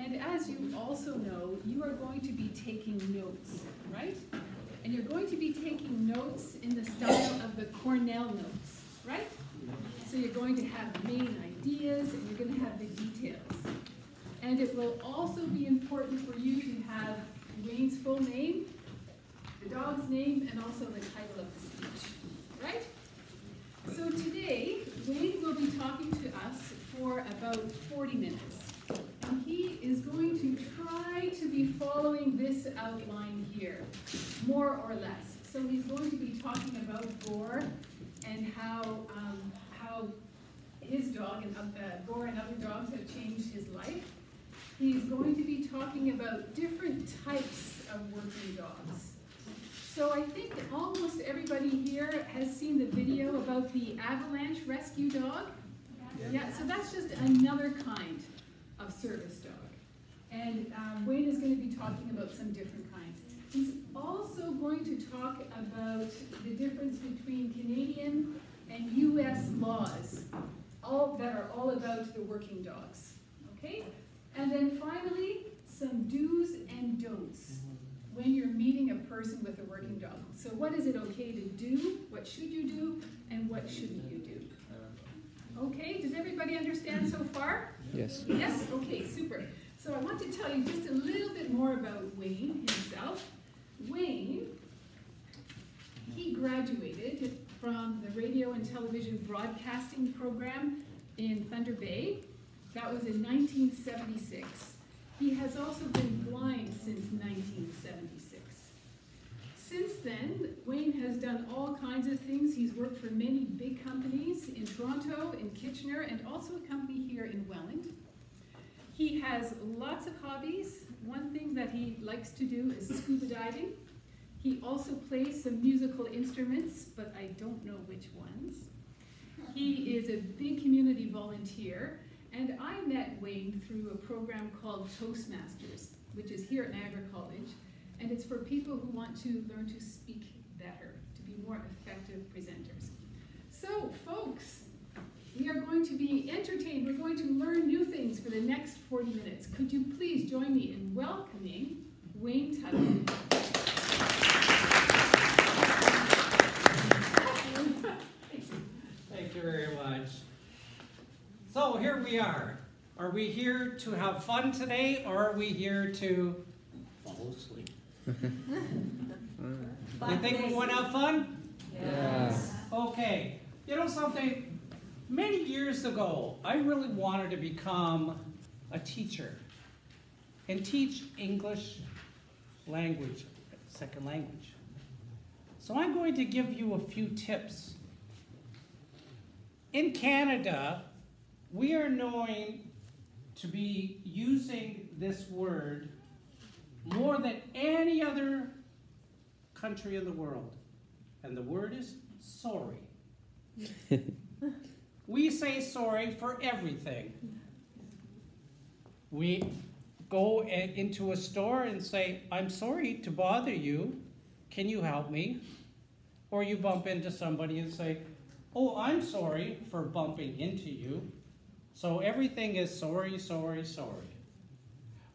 And as you also know, you are going to be taking notes, right? And you're going to be taking notes in the style of the Cornell notes, right? So you're going to have the main ideas and you're going to have the details. And it will also be important for you to have Wayne's full name, the dog's name, and also the title of the speech, right? So today, Wayne will be talking to us for about 40 minutes. And he is going to try to be following this outline here, more or less. So he's going to be talking about Gore and how his dog and Gore and other dogs have changed his life. He's going to be talking about different types of working dogs. So I think almost everybody here has seen the video about the avalanche rescue dog. Yeah, so that's just another kind of service dog. And Wayne is going to be talking about some different kinds. He's also going to talk about the difference between Canadian and US laws, that are all about the working dogs, okay? And then finally, some do's and don'ts when you're meeting a person with a working dog. So what is it okay to do, what should you do, and what shouldn't you do? Okay, does everybody understand so far? Yes. Yes? Okay, super. So I want to tell you just a little bit more about Wayne himself. Wayne, he graduated from the radio and television broadcasting program in Thunder Bay. That was in 1976. He has also been blind since 1976. Since then, Wayne has done all kinds of things. He's worked for many big companies in Toronto, in Kitchener, and also a company here in Welland. He has lots of hobbies. One thing that he likes to do is scuba diving. He also plays some musical instruments, but I don't know which ones. He is a big community volunteer, and I met Wayne through a program called Toastmasters, which is here at Niagara College, and it's for people who want to learn to speak better, to be more effective presenters. So, folks, we are going to be entertained. We're going to learn new things for the next 40 minutes. Could you please join me in welcoming Wayne Tuttle? Thank you very much. So here we are. Are we here to have fun today, or are we here to fall asleep? You think we want to have fun? Yes. Okay. You know something? Many years ago, I really wanted to become a teacher and teach English language, second language. So I'm going to give you a few tips. In Canada, we are known to be using this word more than any other country in the world. And the word is sorry. We say sorry for everything. We go into a store and say, I'm sorry to bother you. Can you help me? Or you bump into somebody and say, oh, I'm sorry for bumping into you. So everything is sorry, sorry, sorry.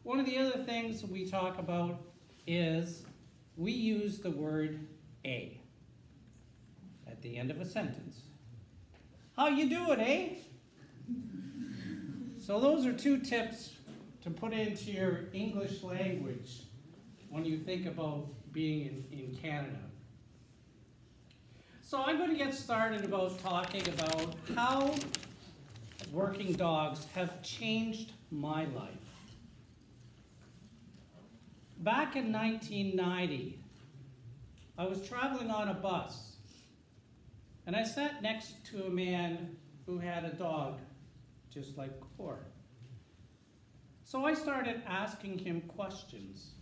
One of the other things we talk about is we use the word a at the end of a sentence. How you doing, eh? So those are two tips to put into your English language when you think about being in Canada. So I'm going to get started about talking about how working dogs have changed my life. Back in 1990, I was traveling on a bus, and I sat next to a man who had a dog just like Gore. So I started asking him questions.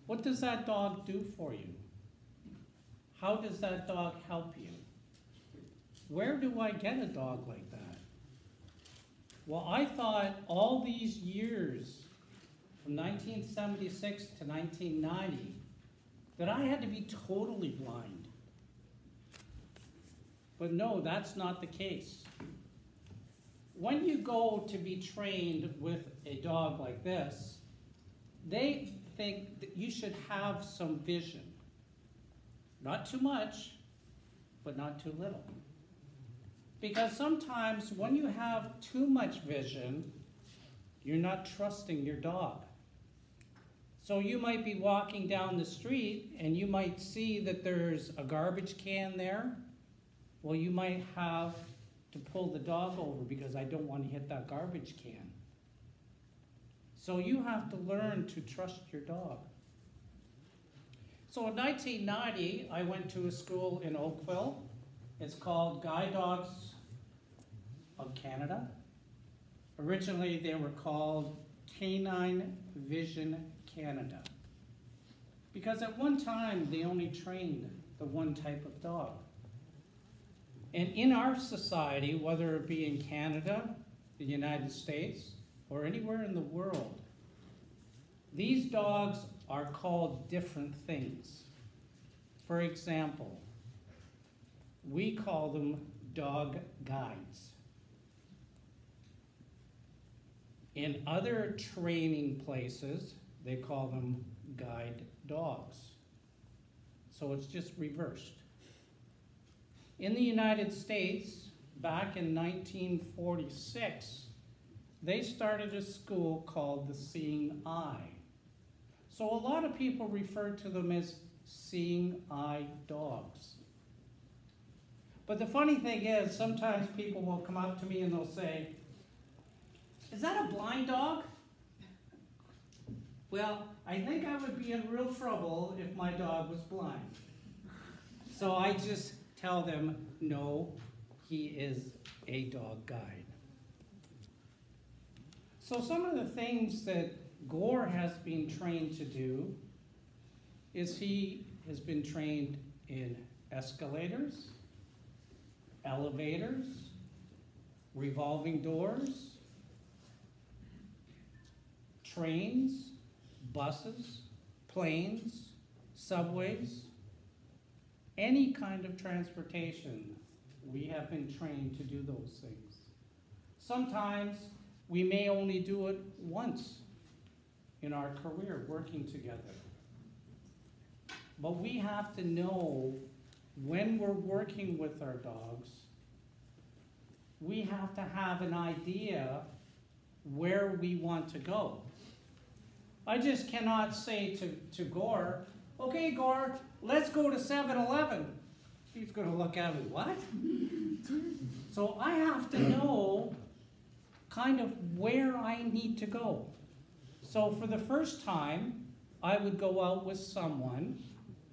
What does that dog do for you? How does that dog help you? Where do I get a dog like that? Well, I thought all these years, from 1976 to 1990, that I had to be totally blind. But no, that's not the case. when you go to be trained with a dog like this, they think that you should have some vision. Not too much, but not too little. Because sometimes when you have too much vision, you're not trusting your dog. So you might be walking down the street and you might see that there's a garbage can there. Well, you might have to pull the dog over because I don't want to hit that garbage can. So you have to learn to trust your dog. So in 1990, I went to a school in Oakville. It's called Guide Dogs of Canada. Originally, they were called Canine Vision Canada. Because at one time, they only trained the one type of dog. And in our society, whether it be in Canada, the United States, or anywhere in the world, these dogs are called different things. For example, we call them dog guides. In other training places, they call them guide dogs. So it's just reversed. In the United States, back in 1946, they started a school called the Seeing Eye. So a lot of people refer to them as Seeing Eye dogs. But the funny thing is, sometimes people will come up to me and they'll say, "Is that a blind dog?" Well, I think I would be in real trouble if my dog was blind. So I just tell them, no, he is a dog guide. So some of the things that Gore has been trained to do is he has been trained in escalators, elevators, revolving doors, trains, buses, planes, subways, any kind of transportation. We have been trained to do those things. Sometimes we may only do it once in our career working together. But we have to know when we're working with our dogs, we have to have an idea where we want to go. I just cannot say to Gore, "Okay, Gore, let's go to 7-Eleven. He's going to look at me, "What?" So I have to know kind of where I need to go. So for the first time, I would go out with someone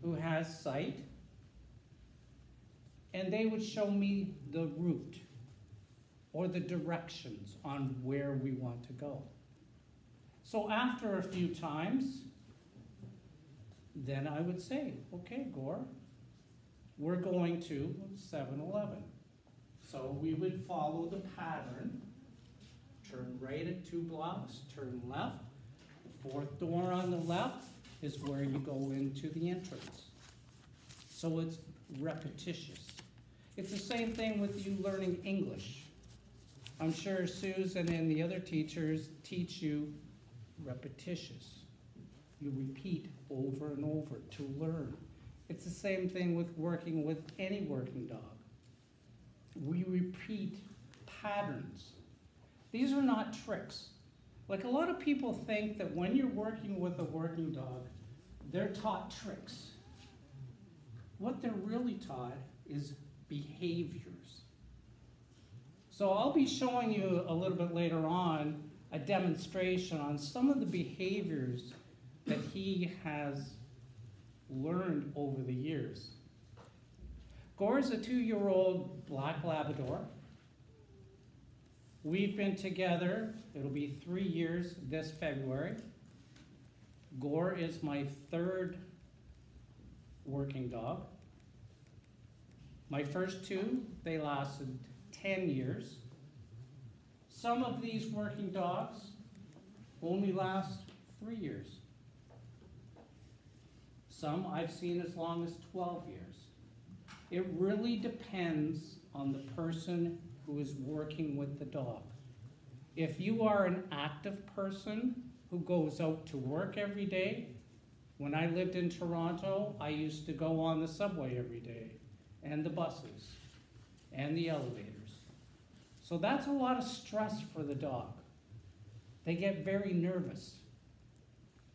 who has sight, and they would show me the route or the directions on where we want to go. So after a few times, then I would say, "Okay, Gore, we're going to 7-Eleven. So we would follow the pattern, turn right at 2 blocks, turn left. The 4th door on the left is where you go into the entrance. So it's repetitious. It's the same thing with you learning English. I'm sure Susan and the other teachers teach you repetitious. You repeat over and over to learn. It's the same thing with working with any working dog. We repeat patterns. These are not tricks. Like a lot of people think that when you're working with a working dog, they're taught tricks. What they're really taught is behaviors. So I'll be showing you a little bit later on a demonstration on some of the behaviors that he has learned over the years. Gore is a 2-year-old black Labrador. We've been together, it'll be 3 years this February. Gore is my 3rd working dog. My first 2, they lasted 10 years. Some of these working dogs only last 3 years. Some I've seen as long as 12 years. It really depends on the person who is working with the dog. If you are an active person who goes out to work every day, when I lived in Toronto, I used to go on the subway every day, and the buses, and the elevators. So that's a lot of stress for the dog. They get very nervous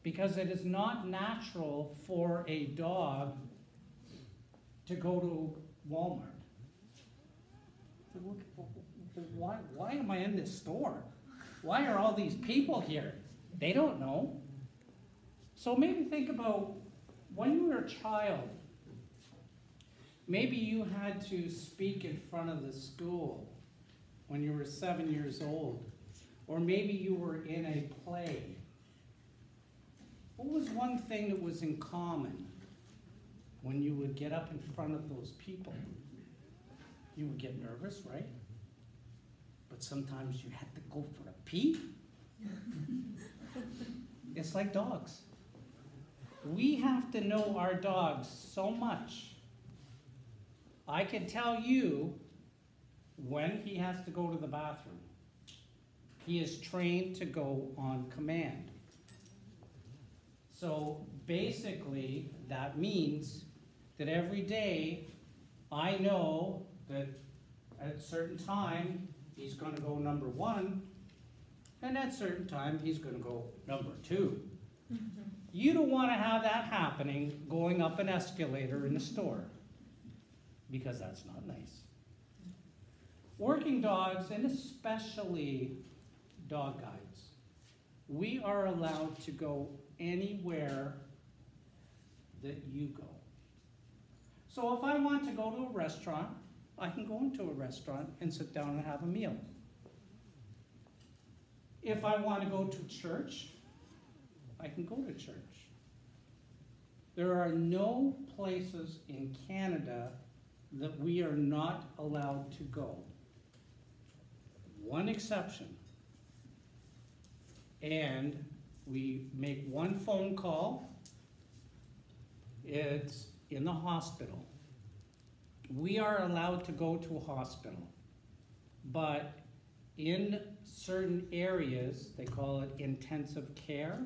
because it is not natural for a dog to go to Walmart. Why am I in this store? Why are all these people here? They don't know. So maybe think about when you were a child, maybe you had to speak in front of the school when you were 7 years old, or maybe you were in a play. What was one thing that was in common when you would get up in front of those people? You would get nervous, right? But sometimes you had to go for a pee. It's like dogs. We have to know our dogs so much. I can tell you when he has to go to the bathroom. He is trained to go on command. So basically, that means that every day I know that at a certain time he's going to go number 1, and at a certain time he's going to go number 2. You don't want to have that happening going up an escalator in the store, because that's not nice. Working dogs, and especially dog guides, we are allowed to go anywhere that you go. So if I want to go to a restaurant, I can go into a restaurant and sit down and have a meal. If I want to go to church, I can go to church. There are no places in Canada that we are not allowed to go. One exception. And we make one phone call. It's in the hospital. We are allowed to go to a hospital, but in certain areas, they call it intensive care.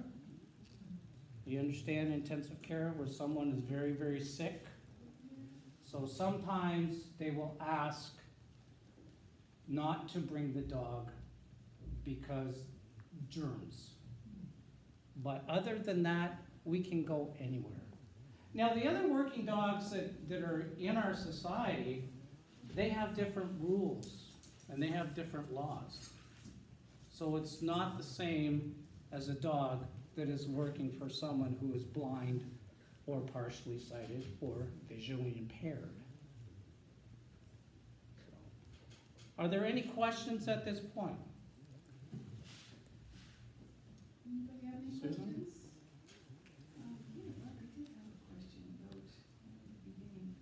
You understand intensive care, where someone is very, very sick? So sometimes they will ask not to bring the dog because germs. But other than that, we can go anywhere. Now, the other working dogs that are in our society, they have different rules and they have different laws. So it's not the same as a dog that is working for someone who is blind or partially sighted or visually impaired. Are there any questions at this point? Anybody have any Susan? questions? I did have a question about the beginning.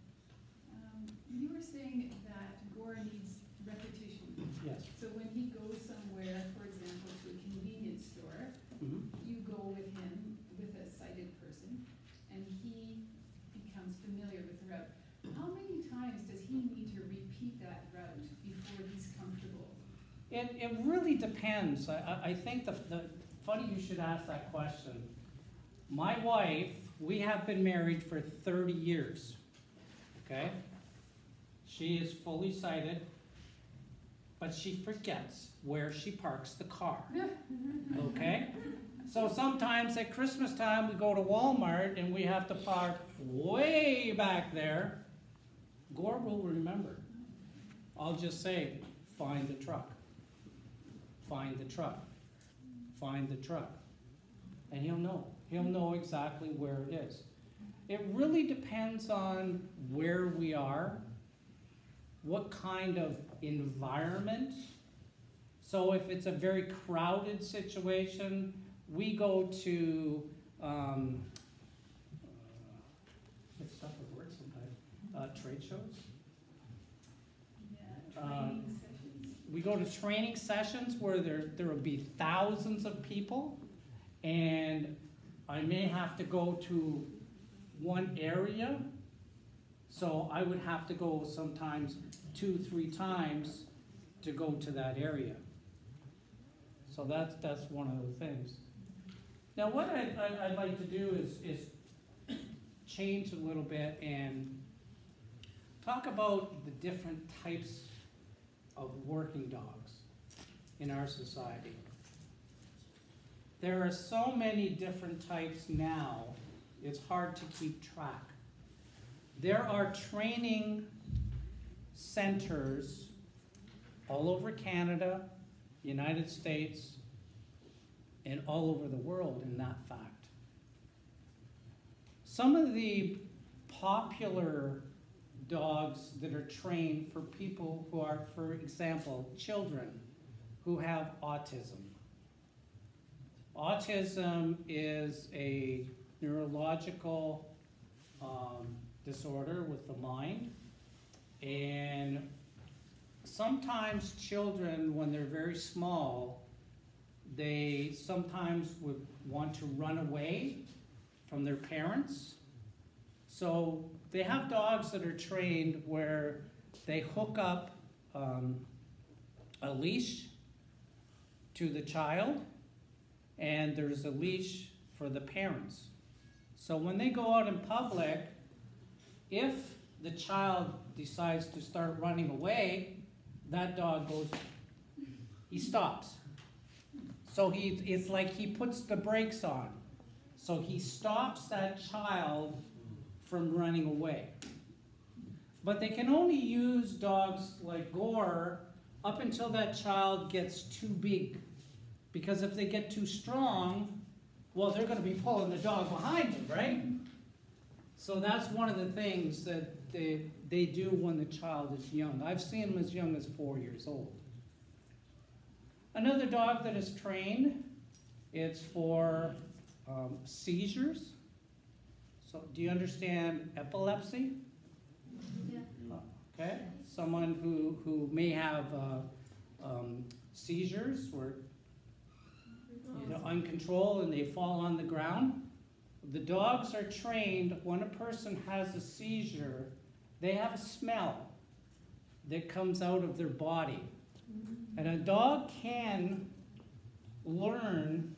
You were saying that Gore needs repetition. Yes. So when he goes somewhere, for example, to a convenience store, you go with him, with a sighted person, and he becomes familiar with the route. How many times does he need to repeat that route before he's comfortable? It really depends. I think funny you should ask that question. My wife, we have been married for 30 years, okay? She is fully sighted, but she forgets where she parks the car, okay? So sometimes at Christmas time, we go to Walmart and we have to park way back there. Gore will remember. I'll just say, find the truck. Find the truck. Find the truck. And he'll know. He'll know exactly where it is. It really depends on where we are, what kind of environment. So if it's a very crowded situation, we go to, it's tough with words sometimes, trade shows. Yeah, training sessions. We go to training sessions where there will be thousands of people, and I may have to go to one area, so I would have to go sometimes 2-3 times to go to that area. So that's one of the things. Now what I'd like to do is change a little bit and talk about the different types of working dogs in our society. There are so many different types now, it's hard to keep track. There are training centers all over Canada, United States, and all over the world in that fact. Some of the popular dogs that are trained for people who are, for example, children who have autism. Autism is a neurological disorder with the mind, and sometimes children, when they're very small, they sometimes would want to run away from their parents. So they have dogs that are trained where they hook up a leash to the child, and there's a leash for the parents. So when they go out in public, if the child decides to start running away, that dog goes, he stops. So it's like he puts the brakes on. So he stops that child from running away. But they can only use dogs like Gore up until that child gets too big. Because if they get too strong, well, they're going to be pulling the dog behind them, right? So that's one of the things that they do when the child is young. I've seen them as young as 4 years old. Another dog that is trained, it's for seizures. So do you understand epilepsy? Yeah. Okay. Someone who may have seizures where uncontrolled and they fall on the ground. The dogs are trained when a person has a seizure, they have a smell that comes out of their body. And a dog can learn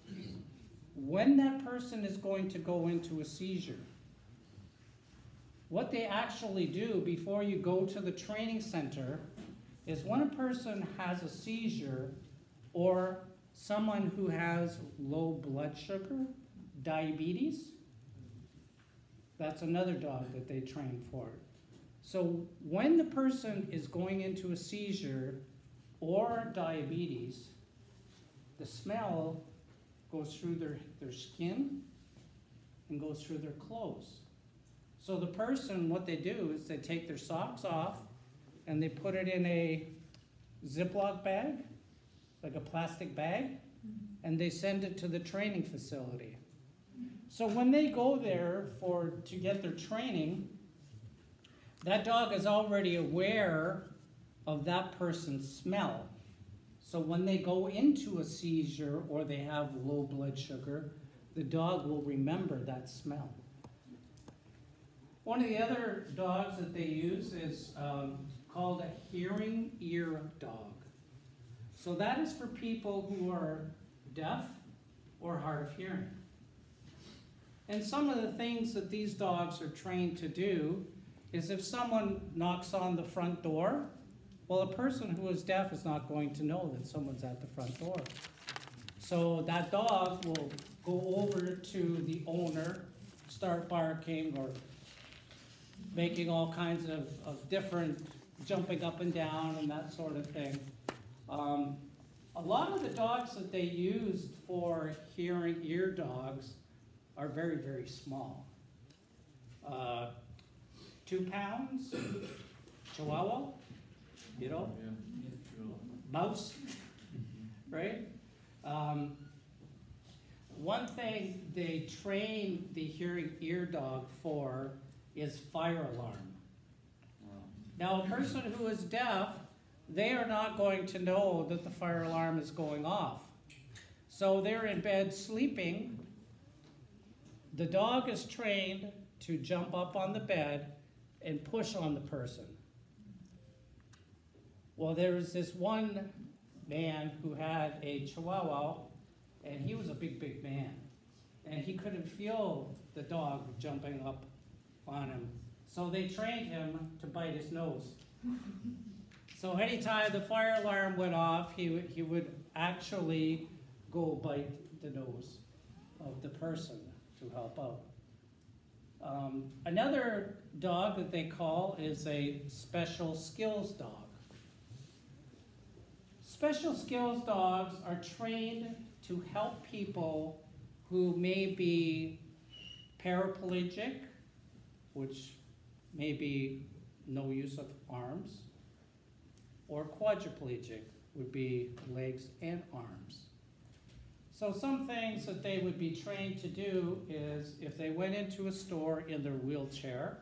when that person is going to go into a seizure. What they actually do before you go to the training center is when a person has a seizure or someone who has low blood sugar, diabetes, that's another dog that they train for. So when the person is going into a seizure or diabetes, the smell goes through their skin and goes through their clothes. So the person, what they do is they take their socks off and they put it in a Ziploc bag, like a plastic bag, and they send it to the training facility. So when they go there to get their training, that dog is already aware of that person's smell. So when they go into a seizure or they have low blood sugar, the dog will remember that smell. One of the other dogs that they use is called a hearing ear dog. So that is for people who are deaf or hard of hearing. And some of the things that these dogs are trained to do is if someone knocks on the front door, well, a person who is deaf is not going to know that someone's at the front door. So that dog will go over to the owner, start barking or making all kinds of different jumping up and down and that sort of thing. A lot of the dogs that they used for hearing ear dogs are very, very small. 2 pounds, Chihuahua, mouse, right? One thing they train the hearing ear dog for is fire alarm. Now, a person who is deaf, they are not going to know that the fire alarm is going off. So they're in bed sleeping. The dog is trained to jump up on the bed and push on the person. Well, there was this one man who had a Chihuahua, and he was a big, big man. And he couldn't feel the dog jumping up on him. So they trained him to bite his nose. So anytime the fire alarm went off, he would actually go bite the nose of the person to help out. Another dog that they call is a special skills dog. Special skills dogs are trained to help people who may be paraplegic, which may be no use of arms, or quadriplegic, would be legs and arms. So some things that they would be trained to do is if they went into a store in their wheelchair,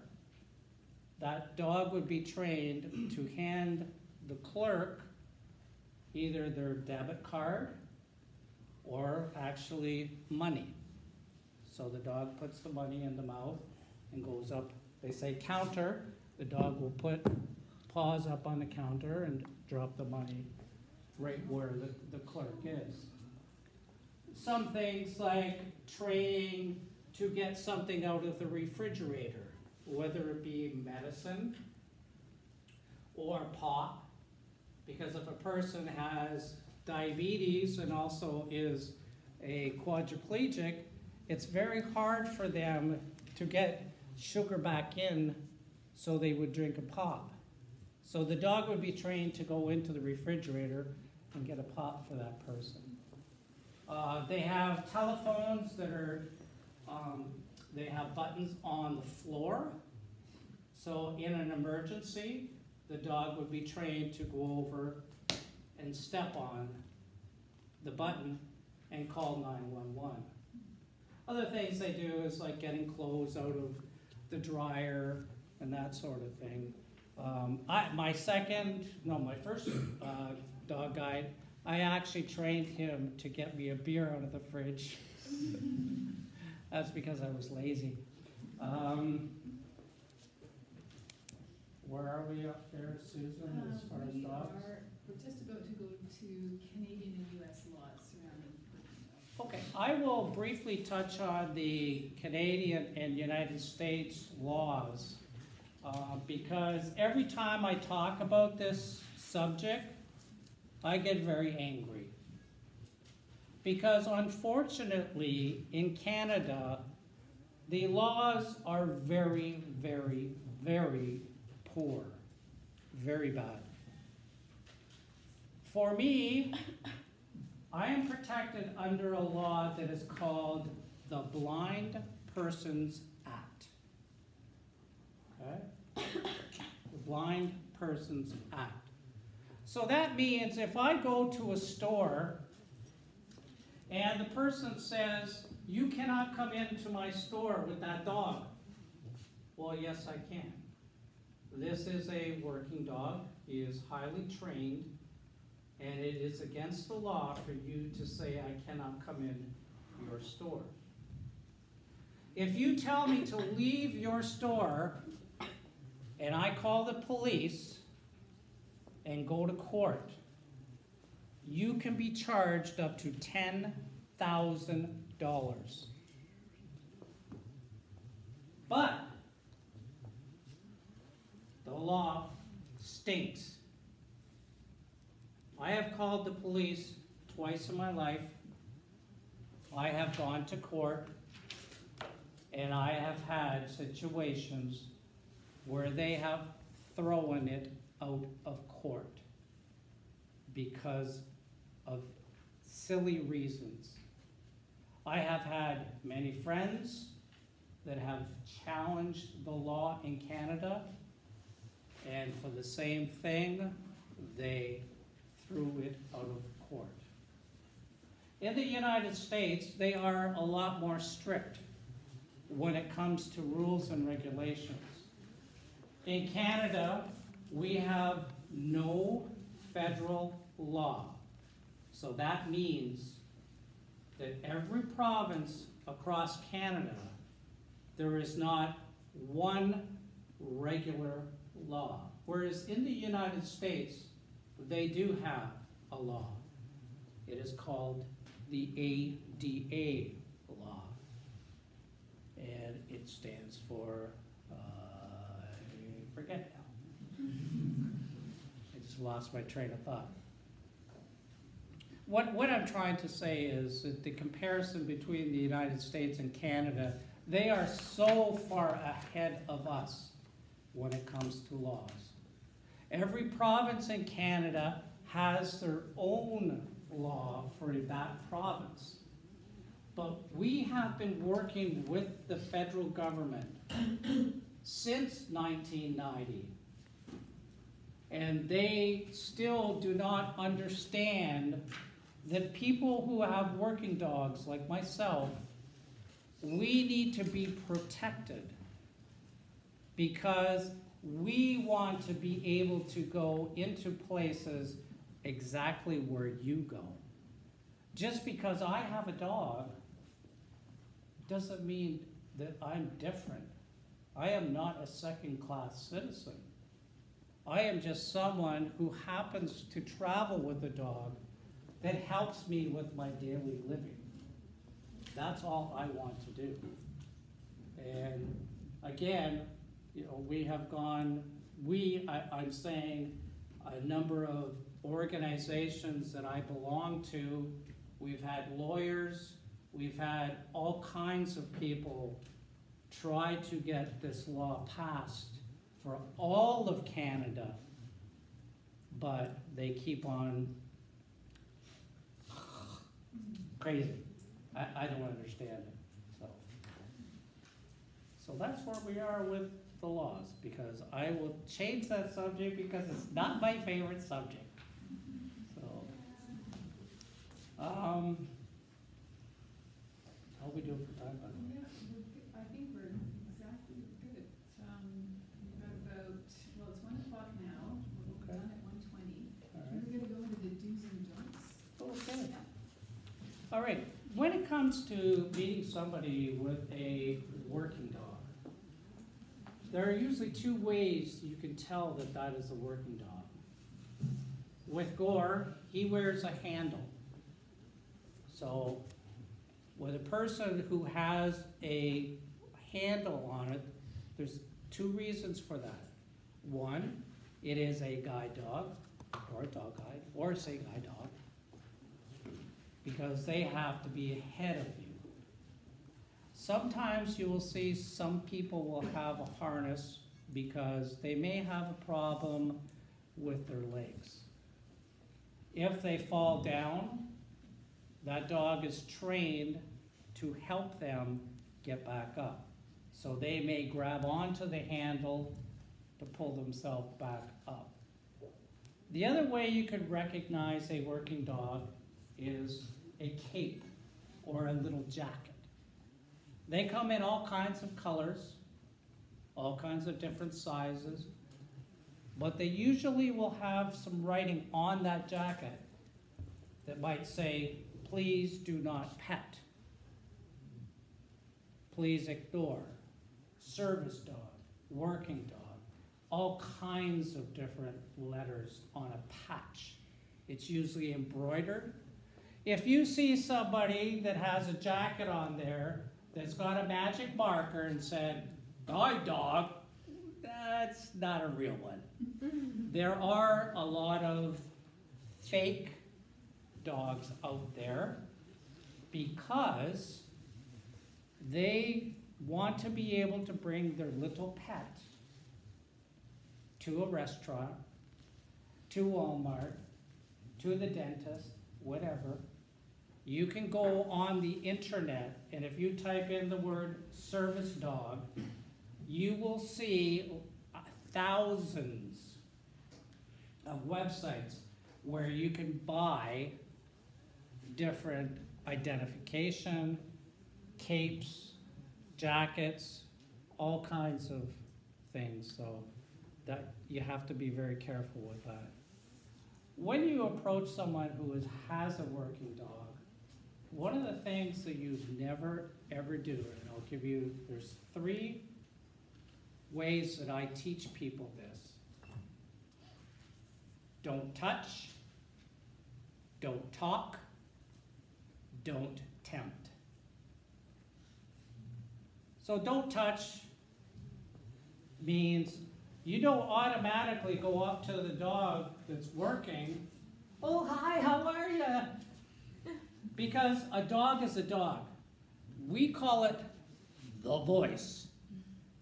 that dog would be trained to hand the clerk either their debit card or actually money. So the dog puts the money in the mouth and goes up, they say counter, the dog will put paws up on the counter and drop the money right where the clerk is. Some things like training to get something out of the refrigerator, whether it be medicine or pop, because if a person has diabetes and also is a quadriplegic, it's very hard for them to get sugar back in, so they would drink a pop. So the dog would be trained to go into the refrigerator and get a pop for that person. They have telephones that are, they have buttons on the floor. So in an emergency, the dog would be trained to go over and step on the button and call 911. Other things they do is like getting clothes out of the dryer and that sort of thing. My first dog guide, I actually trained him to get me a beer out of the fridge. That's because I was lazy. Where are we up there, Susan, as far as dogs? We're just about to go to Canadian and U.S. laws surrounding dogs. Okay, I will briefly touch on the Canadian and United States laws because every time I talk about this subject, I get very angry. Because unfortunately, in Canada, the laws are very, very, very poor, very bad. For me, I am protected under a law that is called the Blind Persons Act. Okay? The Blind Persons Act. So that means if I go to a store and the person says, you cannot come into my store with that dog. Well, yes, I can. This is a working dog. He is highly trained, and it is against the law for you to say, I cannot come in your store. If you tell me to leave your store, and I call the police and go to court, you can be charged up to $10,000. But the law stinks. I have called the police twice in my life. I have gone to court, and I have had situations where they have thrown it out of court because of silly reasons. I have had many friends that have challenged the law in Canada, and for the same thing, they threw it out of court. In the United States, they are a lot more strict when it comes to rules and regulations. In Canada, we have no federal law. So that means that every province across Canada, there is not one regular law. Whereas in the United States, they do have a law. It is called the ADA law. And it stands for, I forget now. I just lost my train of thought. What I'm trying to say is that the comparison between the United States and Canada, they are so far ahead of us when it comes to laws. Every province in Canada has their own law for that province. But we have been working with the federal government since 1990. And they still do not understand that people who have working dogs, like myself, we need to be protected because we want to be able to go into places exactly where you go. Just because I have a dog doesn't mean that I'm different. I am not a second-class citizen. I am just someone who happens to travel with a dog that helps me with my daily living. That's all I want to do. And again, you know, we have gone, I'm saying a number of organizations that I belong to, we've had lawyers, we've had all kinds of people try to get this law passed for all of Canada, but they keep on crazy. I don't understand it. So that's where we are with the laws, because I will change that subject because it's not my favorite subject. So, how are we doing for time? Yeah, I think we're exactly good. We've got about, well, it's 1 o'clock now. We'll be done at 1:20. All We're going to go into the do's and don'ts. Okay. All right. When it comes to meeting somebody with a working dog, there are usually two ways you can tell that that is a working dog. With Gore, he wears a handle. So with a person who has a handle on it, there's two reasons for that. One, it is a guide dog, or a dog guide, or a say guide dog, because they have to be ahead of you. Sometimes you will see some people will have a harness because they may have a problem with their legs. If they fall down, that dog is trained to help them get back up. So they may grab onto the handle to pull themselves back up. The other way you could recognize a working dog is a cape or a little jacket. They come in all kinds of colors, all kinds of different sizes, but they usually will have some writing on that jacket that might say, please do not pet, please ignore, service dog, working dog, all kinds of different letters on a patch. It's usually embroidered. If you see somebody that has a jacket on there that's got a magic marker and said, guide dog, that's not a real one. There are a lot of fake dogs out there because they want to be able to bring their little pet to a restaurant, to Walmart, to the dentist, whatever. You can go on the internet, and if you type in the word service dog, you will see thousands of websites where you can buy different identification, capes, jackets, all kinds of things. So that you have to be very careful with that. When you approach someone who has a working dog, one of the things that you never ever do, and I'll give you, there's 3 ways that I teach people this. Don't touch, don't talk, don't tempt. So don't touch means you don't automatically go up to the dog that's working, oh, hi, how are you? Because a dog is a dog. We call it the voice.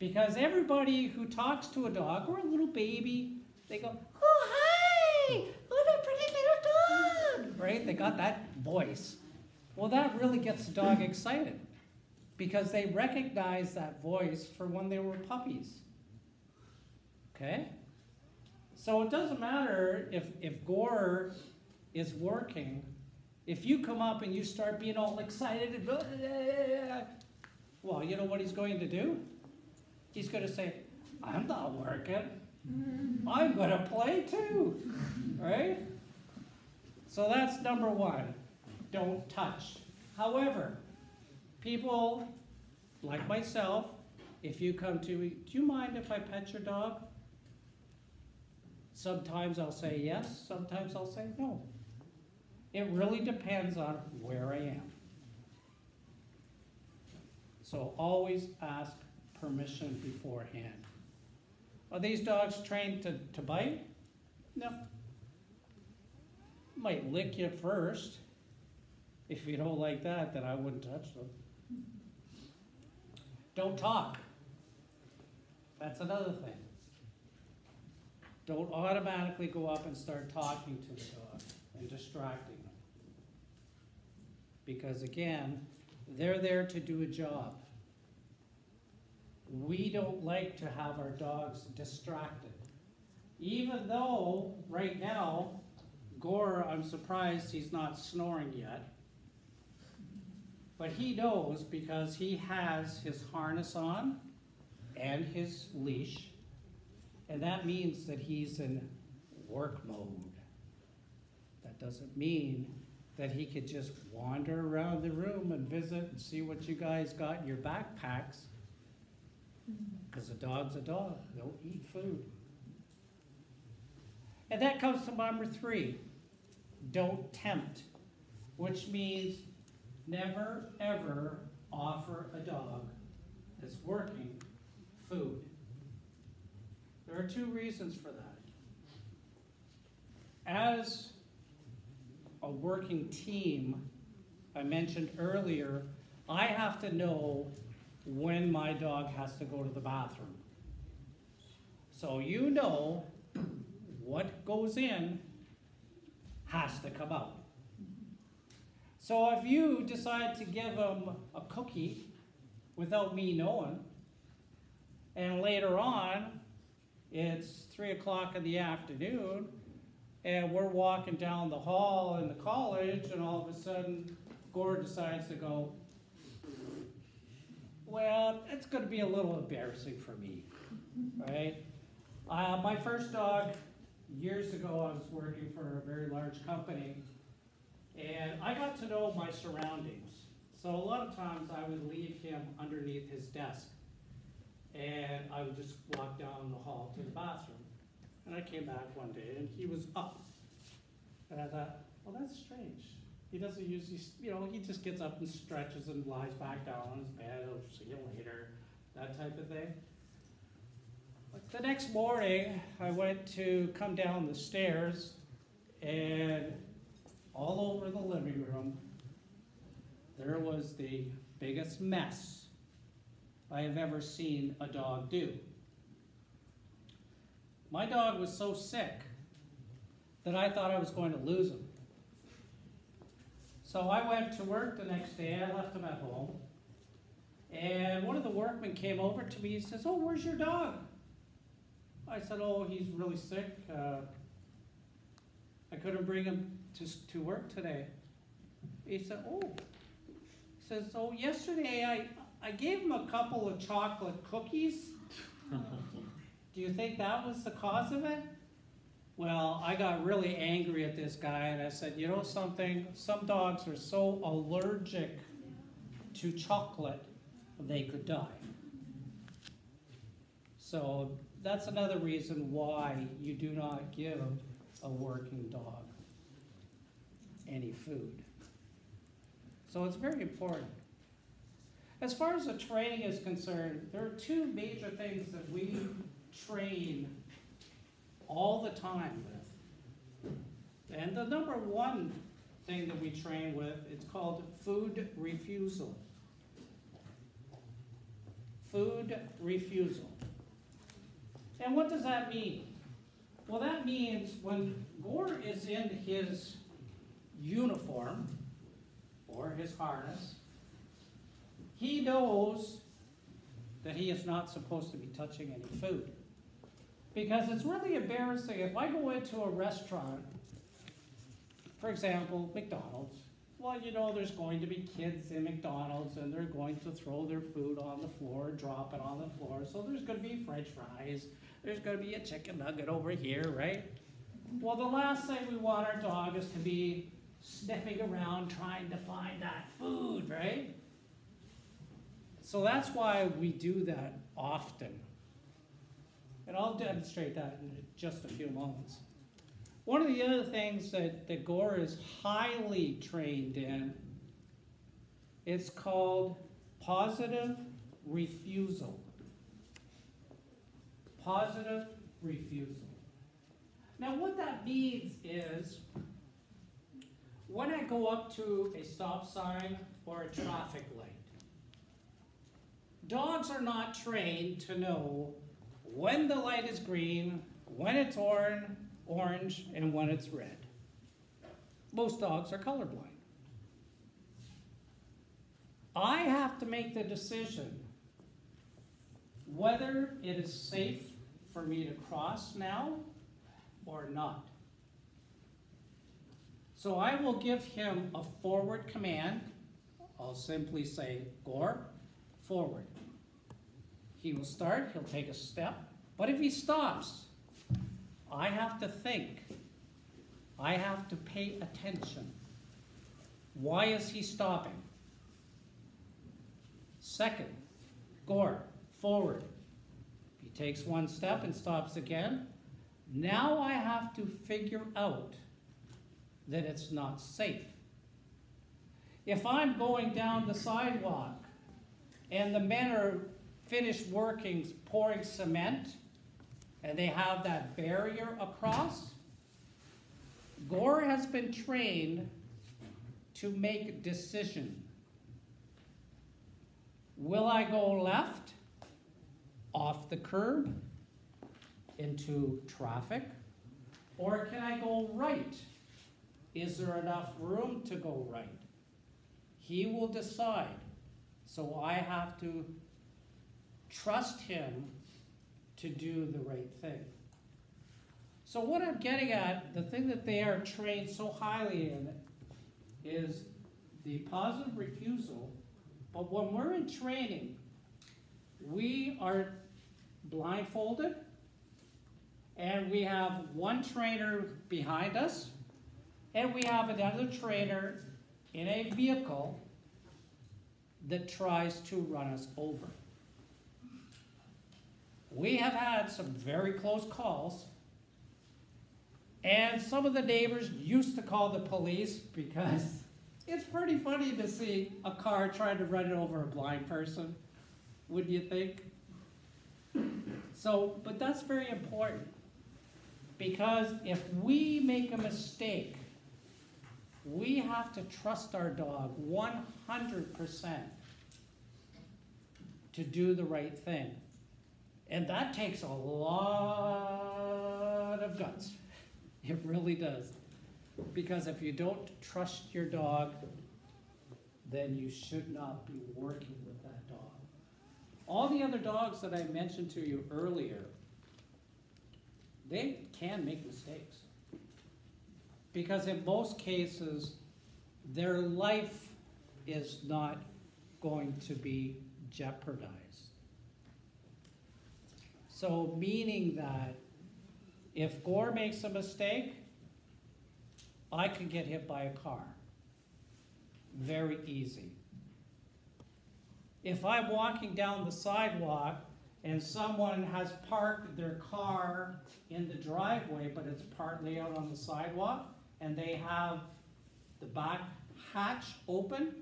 Because everybody who talks to a dog or a little baby, they go, oh, hi, what a pretty little dog, right? They got that voice. Well, that really gets the dog excited because they recognize that voice from when they were puppies. Okay? So it doesn't matter if Gore is working. If you come up and you start being all excited, and well, you know what he's going to do? He's going to say, I'm not working. I'm going to play too, right? So that's number one, don't touch. However, people like myself, if you come to me, do you mind if I pet your dog? Sometimes I'll say yes, sometimes I'll say no. It really depends on where I am. So always ask permission beforehand. Are these dogs trained to bite? No. Might lick you first. If you don't like that, then I wouldn't touch them. Don't talk. That's another thing. Don't automatically go up and start talking to the dog and distracting them. Because again, they're there to do a job. We don't like to have our dogs distracted. Even though, right now, Gore, I'm surprised he's not snoring yet. But he knows because he has his harness on and his leash. And that means that he's in work mode. That doesn't mean that he could just wander around the room and visit and see what you guys got in your backpacks. Because a dog's a dog. They'll eat food. And that comes to number 3. Don't tempt. Which means never, ever offer a dog that's working food. There are 2 reasons for that. As a working team, I mentioned earlier, I have to know when my dog has to go to the bathroom. So you know what goes in has to come out. So if you decide to give him a cookie without me knowing, and later on, it's 3 o'clock in the afternoon, and we're walking down the hall in the college, and all of a sudden, Gore decides to go, well, it's going to be a little embarrassing for me, right? My first dog, years ago, I was working for a very large company, and I got to know my surroundings. So a lot of times I would leave him underneath his desk, and I would just walk down the hall to the bathroom. And I came back one day, and he was up. And I thought, well, that's strange. He doesn't usually, he just gets up and stretches and lies back down on his bed. He'll see you later, that type of thing. But the next morning, I went to come down the stairs, and all over the living room, there was the biggest mess I have ever seen a dog do. My dog was so sick that I thought I was going to lose him. So I went to work the next day. I left him at home. And one of the workmen came over to me and says, oh, where's your dog? I said, oh, he's really sick. I couldn't bring him to work today. He said, oh. He says, oh, yesterday I gave him a couple of chocolate cookies. Do you think that was the cause of it? Well, I got really angry at this guy, and I said, you know something? Some dogs are so allergic to chocolate, they could die. So that's another reason why you do not give a working dog any food. So it's very important. As far as the training is concerned, there are two major things that we train all the time with. And the number one thing that we train with, it's called food refusal. Food refusal. And what does that mean? Well, that means when Gore is in his uniform or his harness, he knows that he is not supposed to be touching any food. Because it's really embarrassing. If I go into a restaurant, for example, McDonald's, well, you know, there's going to be kids in McDonald's and they're going to throw their food on the floor, drop it on the floor. So there's going to be French fries. There's going to be a chicken nugget over here, right? Well, the last thing we want our dog is to be sniffing around trying to find that food, right? So that's why we do that often. And I'll demonstrate that in just a few moments. One of the other things that Gore is highly trained in, it's called positive refusal. Positive refusal. Now what that means is, when I go up to a stop sign or a traffic light, dogs are not trained to know when the light is green, when it's orange, and when it's red. Most dogs are colorblind. I have to make the decision whether it is safe for me to cross now or not. So I will give him a forward command. I'll simply say, Gore, forward. He will start, he'll take a step, but if he stops, I have to think. I have to pay attention. Why is he stopping? Second, Gore, forward. He takes one step and stops again. Now I have to figure out that it's not safe. If I'm going down the sidewalk and the men are finished working, pouring cement, and they have that barrier across, Gore has been trained to make a decision. Will I go left, off the curb, into traffic, or can I go right? Is there enough room to go right? He will decide. So I have to trust him to do the right thing. So what I'm getting at, the thing that they are trained so highly in is the positive refusal. But when we're in training, we are blindfolded and we have one trainer behind us and we have another trainer in a vehicle that tries to run us over. We have had some very close calls, and some of the neighbors used to call the police because it's pretty funny to see a car trying to run over a blind person, wouldn't you think? So, but that's very important, because if we make a mistake, we have to trust our dog 100% to do the right thing. And that takes a lot of guts. It really does. Because if you don't trust your dog, then you should not be working with that dog. All the other dogs that I mentioned to you earlier, they can make mistakes. Because in most cases, their life is not going to be jeopardized. So meaning that if Gore makes a mistake, I could get hit by a car. Very easy. If I'm walking down the sidewalk and someone has parked their car in the driveway, but it's partly out on the sidewalk, and they have the back hatch open,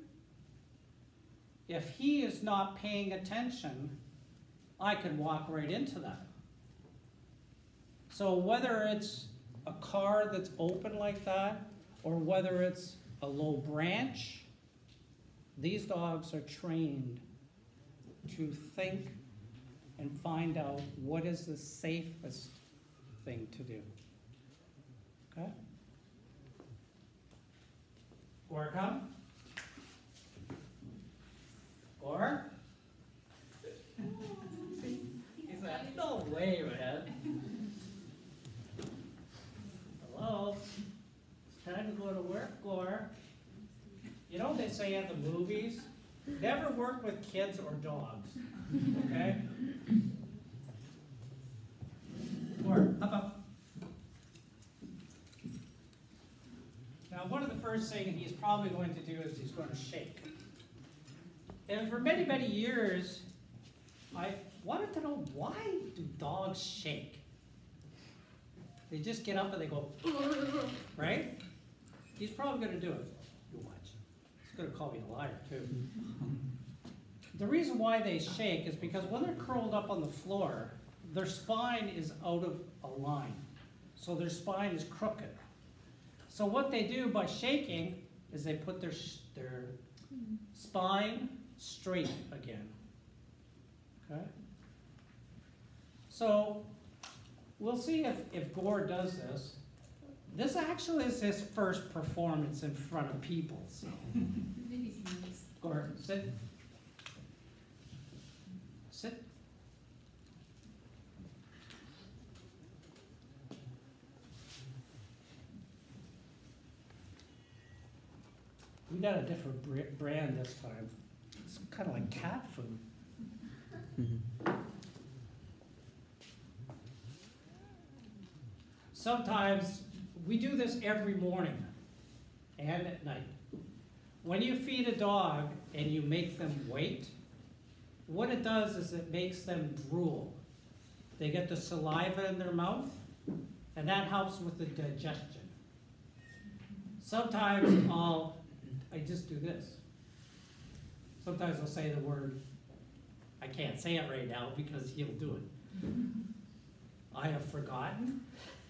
if he is not paying attention, I could walk right into that. So whether it's a car that's open like that, or whether it's a low branch, these dogs are trained to think and find out what is the safest thing to do. Okay? Gore, come. Gore? He's like, no way, man. Hello? It's time to go to work, Gore. You know what they say at the movies? Never work with kids or dogs. Okay? Gore, up, up. Now, one of the first things he's probably going to do is he's going to shake. And for many, many years, I wanted to know, why do dogs shake? They just get up and they go, right? He's probably going to do it. You watch. He's going to call me a liar, too. The reason why they shake is because when they're curled up on the floor, their spine is out of line. So their spine is crooked. So what they do by shaking is they put their spine straight again. Okay? So we'll see if Gore does this. This actually is his first performance in front of people. So. Maybe he knows. Gore, sit. Sit. We got a different brand this time. It's kind of like cat food. Sometimes we do this every morning and at night. When you feed a dog and you make them wait, what it does is it makes them drool. They get the saliva in their mouth, and that helps with the digestion. Sometimes I just do this. Sometimes I'll say the word, I can't say it right now because he'll do it. I have forgotten.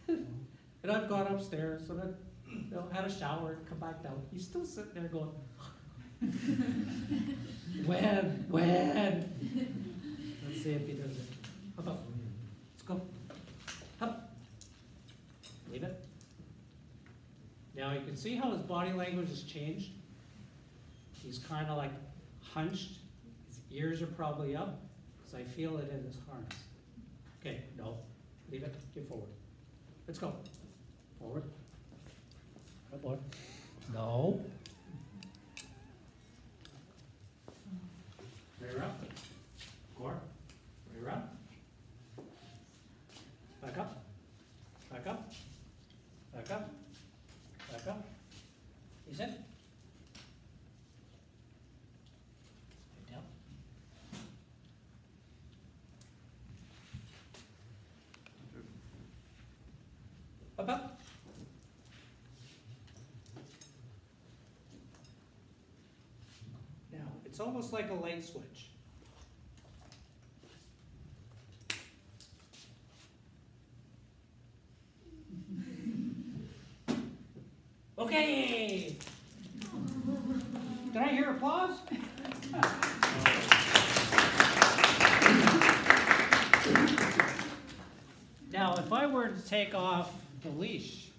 And I've gone upstairs and I've had a shower and come back down. He's still sitting there going, when? Let's see if he does it. Up, up. Let's go. Up. Leave it. Now you can see how his body language has changed. He's kind of like hunched. His ears are probably up because I feel it in his harness. Okay, no. Leave it. Get forward. Let's go. Forward. Good boy. No. Rear up. Gore. Rear up. Back up. Back up. Back up. Back up. You sit. Get down. Up, up. Now, it's almost like a light switch. Okay. Did I hear applause? Now, if I were to take off the leash,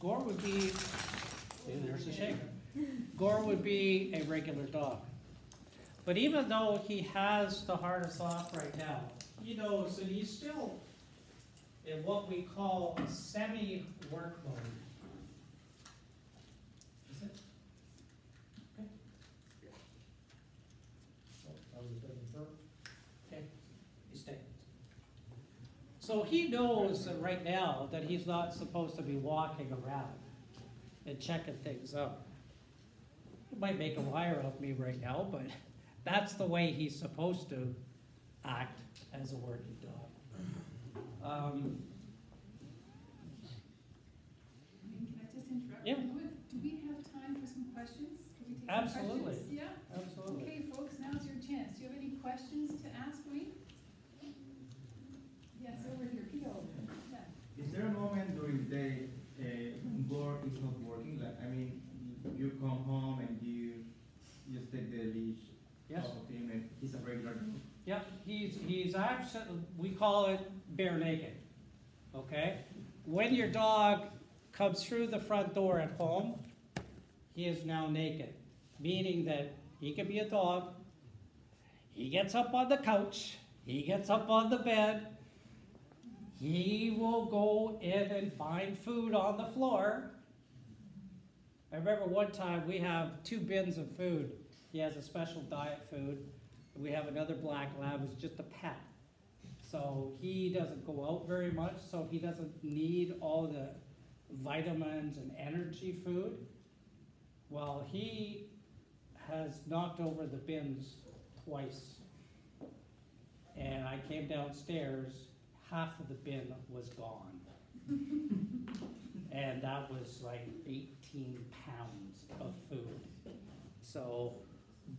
Gore would be, see, there's the shaker. Gore would be a regular dog. But even though he has the harness off right now, he knows that he's still in what we call a semi-work mode. Is it? Okay. Oh, okay, you stay. So he knows that right now that he's not supposed to be walking around and checking things out. He might make a liar of me right now, but that's the way he's supposed to act as a working dog. Can I just interrupt Yeah. for a moment? Do we have time for some questions? Can we take some Absolutely. questions? Yeah? Absolutely. Okay, folks, now's your chance. Do you have any questions to ask me? Yes, over here, Pio. Yeah. Is there a moment during the day Gore is not working? Like, I mean, you come home and you just take the leash Yes. off of him and he's a regular dog? Yep, he's actually, we call it bare naked, okay? When your dog comes through the front door at home, he is now naked, meaning that he can be a dog, he gets up on the couch, he gets up on the bed, he will go in and find food on the floor. I remember one time we have 2 bins of food. He has a special diet food. We have another black lab who's just a pet. So he doesn't go out very much, so he doesn't need all the vitamins and energy food. Well, he has knocked over the bins twice. And I came downstairs, half of the bin was gone. And that was like 18 pounds of food. So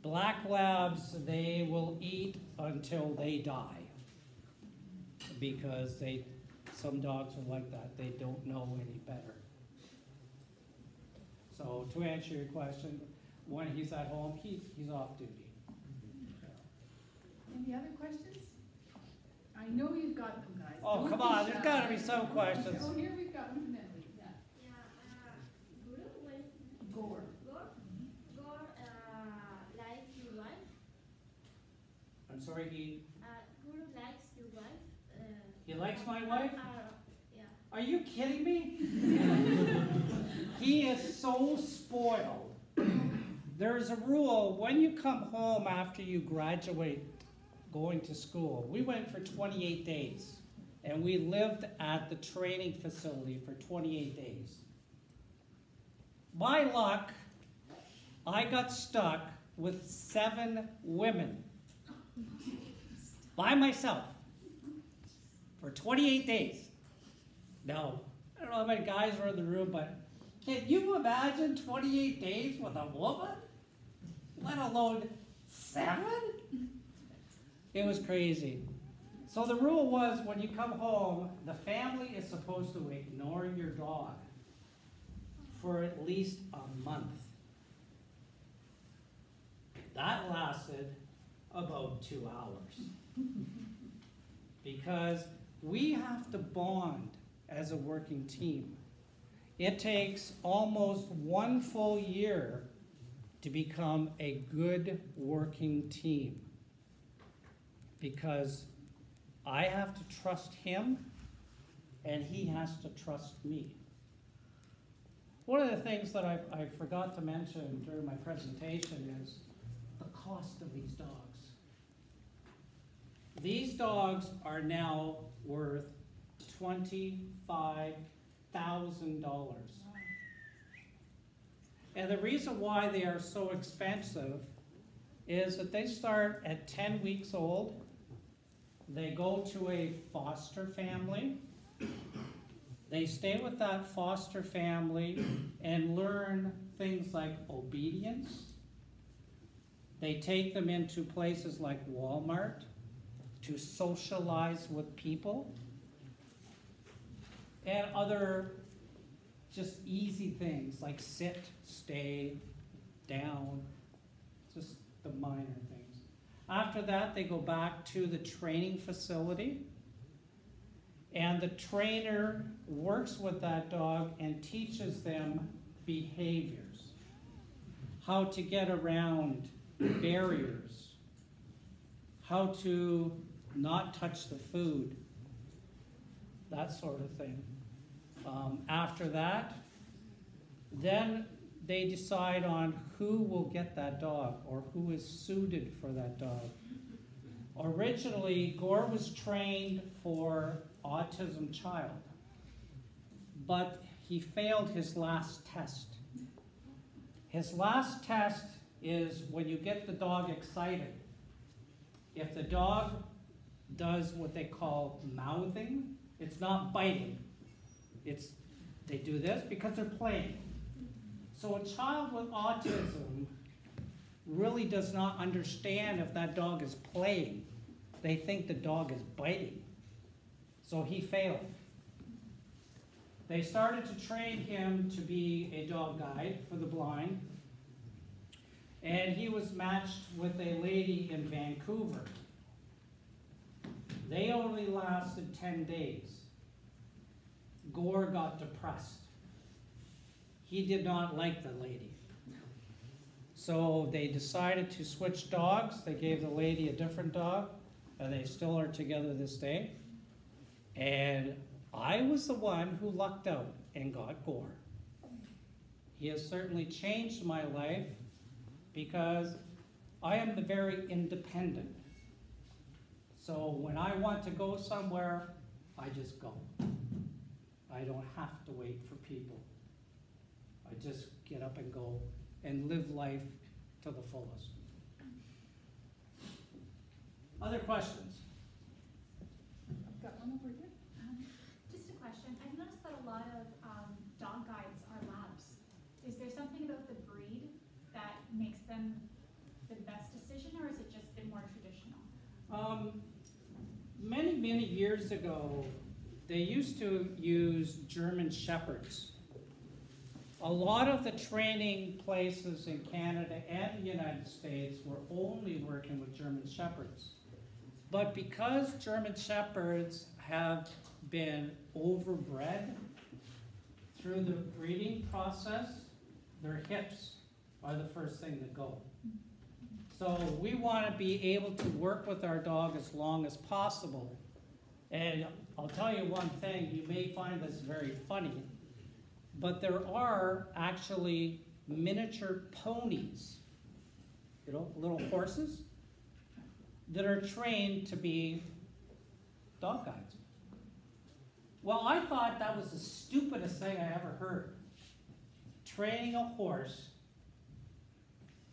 black labs, they will eat until they die, because some dogs are like that. They don't know any better. So to answer your question, when he's at home, he's off duty. Any other questions? I know you've got them, guys. Oh, Don't come be on, there's shy. gotta be some questions. Oh, here we've got one from Emily. Yeah. Gore. Gore likes your wife. I'm sorry, Gore likes your wife. he likes my wife? Yeah. Are you kidding me? He is so spoiled. There's a rule, when you come home after you graduate going to school, we went for 28 days, and we lived at the training facility for 28 days. My luck, I got stuck with 7 women by myself for 28 days. No, I don't know how many guys were in the room, but can you imagine 28 days with a woman? Let alone 7? It was crazy. So the rule was, when you come home, the family is supposed to ignore your dog for at least a month. That lasted about 2 hours. Because we have to bond as a working team. It takes almost 1 full year to become a good working team. Because I have to trust him, and he has to trust me. One of the things that I forgot to mention during my presentation is the cost of these dogs. These dogs are now worth $25,000. And the reason why they are so expensive is that they start at 10 weeks old. They go to a foster family. They stay with that foster family and learn things like obedience. They take them into places like Walmart to socialize with people, and other just easy things like sit, stay, down, just the minor things. After that, they go back to the training facility, and the trainer works with that dog and teaches them behaviors, how to get around barriers, how to not touch the food, that sort of thing. After that, then they decide on who will get that dog or who is suited for that dog. Originally, Gore was trained for autism child, but he failed his last test. His last test is when you get the dog excited. If the dog does what they call mouthing. It's not biting. They do this because they're playing. So a child with autism really does not understand if that dog is playing. They think the dog is biting. So he failed. They started to train him to be a dog guide for the blind. And he was matched with a lady in Vancouver. They only lasted 10 days. Gore got depressed. He did not like the lady. So they decided to switch dogs. They gave the lady a different dog, and they still are together this day. And I was the one who lucked out and got Gore. He has certainly changed my life because I am very independent. So when I want to go somewhere, I just go. I don't have to wait for people. I just get up and go and live life to the fullest. Other questions? I've got one over here. Just a question. I've noticed that a lot of dog guides are labs. Is there something about the breed that makes them the best decision, or has it just been more traditional? Many years ago, they used to use German Shepherds. A lot of the training places in Canada and the United States were only working with German Shepherds. But because German Shepherds have been overbred through the breeding process, their hips are the first thing to go. So we want to be able to work with our dog as long as possible. And I'll tell you one thing, you may find this very funny, but there are actually miniature ponies, you know, little horses, that are trained to be dog guides. Well, I thought that was the stupidest thing I ever heard. Training a horse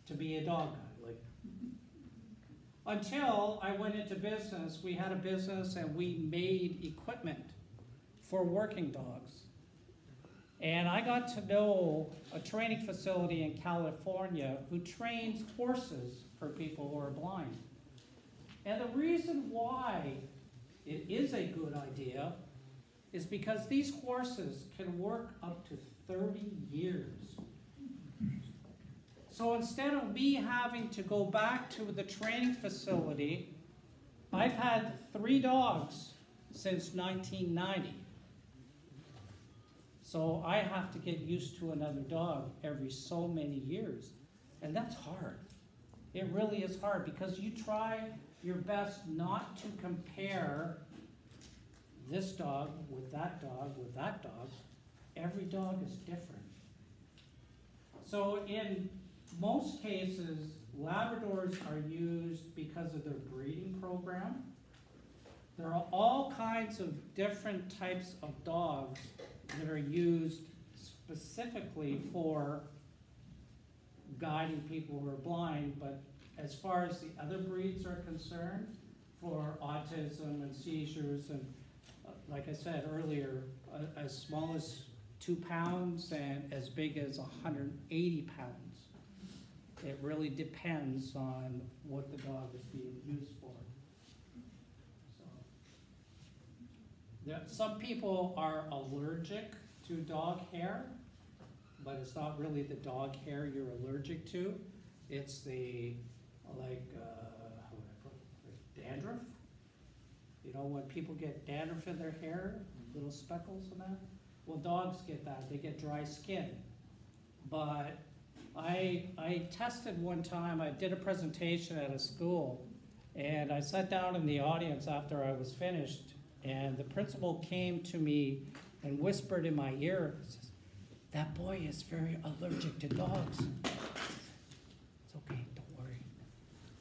to be a dog guide. Until I went into business. We had a business and we made equipment for working dogs. And I got to know a training facility in California who trains horses for people who are blind. And the reason why it is a good idea is because these horses can work up to 30 years. So instead of me having to go back to the training facility, I've had 3 dogs since 1990. So I have to get used to another dog every so many years. And that's hard. It really is hard because you try your best not to compare this dog with that dog with that dog. Every dog is different. So in most cases, Labradors are used because of their breeding program. There are all kinds of different types of dogs that are used specifically for guiding people who are blind, but as far as the other breeds are concerned, for autism and seizures, and like I said earlier, as small as 2 pounds and as big as 180 pounds. It really depends on what the dog is being used for. So, some people are allergic to dog hair, but it's not really the dog hair you're allergic to. It's the, like, how would I put it? Dandruff. You know, when people get dandruff in their hair, little speckles and that. Well, dogs get that. They get dry skin. But I tested one time. I did a presentation at a school, and I sat down in the audience after I was finished, and the principal came to me and whispered in my ear, says, "That boy is very allergic to dogs." It's okay, don't worry.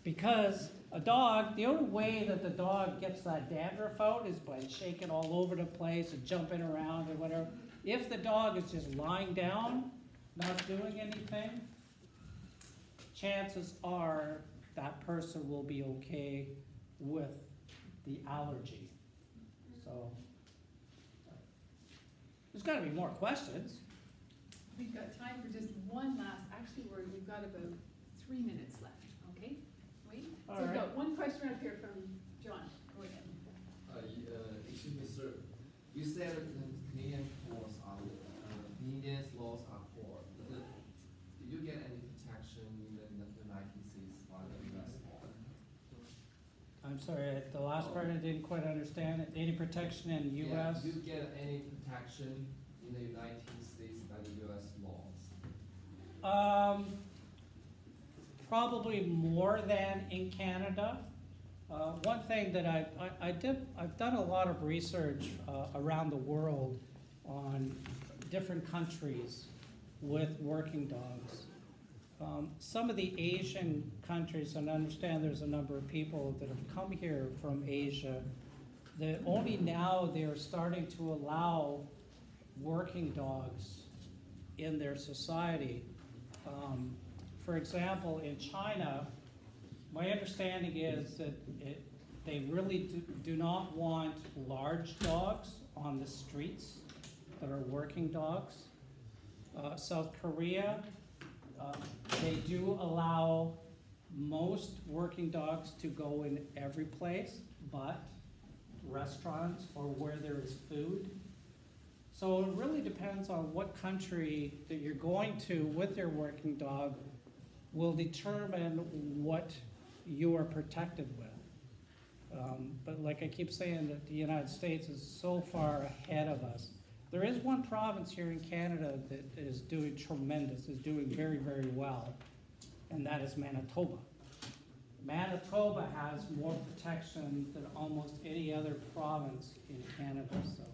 Because a dog, the only way that the dog gets that dandruff out is by shaking all over the place and jumping around or whatever. If the dog is just lying down, not doing anything, chances are that person will be okay with the allergy. So, there's gotta be more questions. We've got time for just one last, actually, we've got about 3 minutes left, okay? Wait, so All we've right. got one question up here from John, go ahead. Excuse me, sir. You said that Canadian laws are poor. Did you get any protection in the United States by the U.S. law? I'm sorry, the last part I didn't quite understand. Any protection in Yeah, US? do you get any protection in the United States by the U.S. laws? Probably more than in Canada. One thing that I've done a lot of research around the world on different countries with working dogs. Some of the Asian countries, and I understand there's a number of people that have come here from Asia, that only now they're starting to allow working dogs in their society. For example, in China, my understanding is that they really do not want large dogs on the streets that are working dogs. South Korea, they do allow most working dogs to go in every place but restaurants or where there is food. So it really depends on what country that you're going to with your working dog will determine what you are protected with. But like I keep saying, that the United States is so far ahead of us. There is one province here in Canada that is doing tremendous, is doing very, very well, and that is Manitoba. Manitoba has more protection than almost any other province in Canada, so.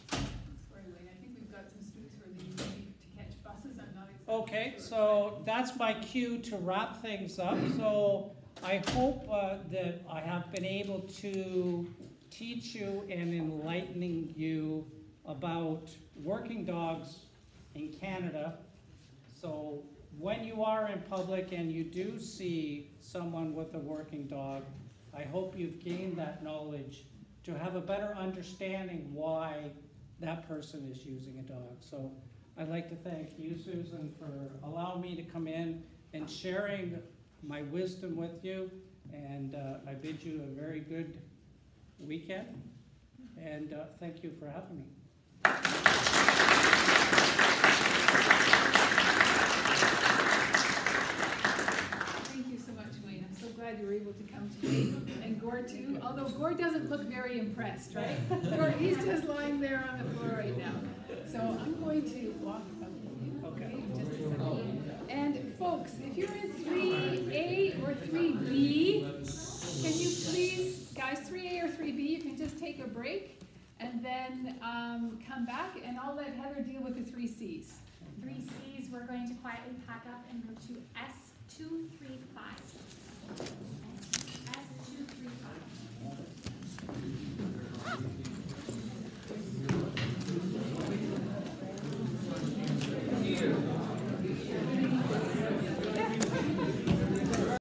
Sorry, Wayne, I think we've got some students who are leaving to catch buses, I'm not exactly Okay, sure. so that's my cue to wrap things up. So I hope that I have been able to teach you and enlightening you about working dogs in Canada. So when you are in public and you do see someone with a working dog, I hope you've gained that knowledge to have a better understanding why that person is using a dog. So I'd like to thank you, Susan, for allowing me to come in and sharing my wisdom with you. And I bid you a very good weekend. And thank you for having me. Thank you so much, Wayne. I'm so glad you were able to come today. And Gore too, although Gore doesn't look very impressed, right? Gore, he's just lying there on the floor right now. So I'm going to walk up with you, okay, just a second. And folks, if you're in 3A or 3B, can you please, guys, 3A or 3B, you can just take a break and then come back, and I'll let Heather deal with the 3 Cs. 3 Cs, we're going to quietly pack up and go to S235.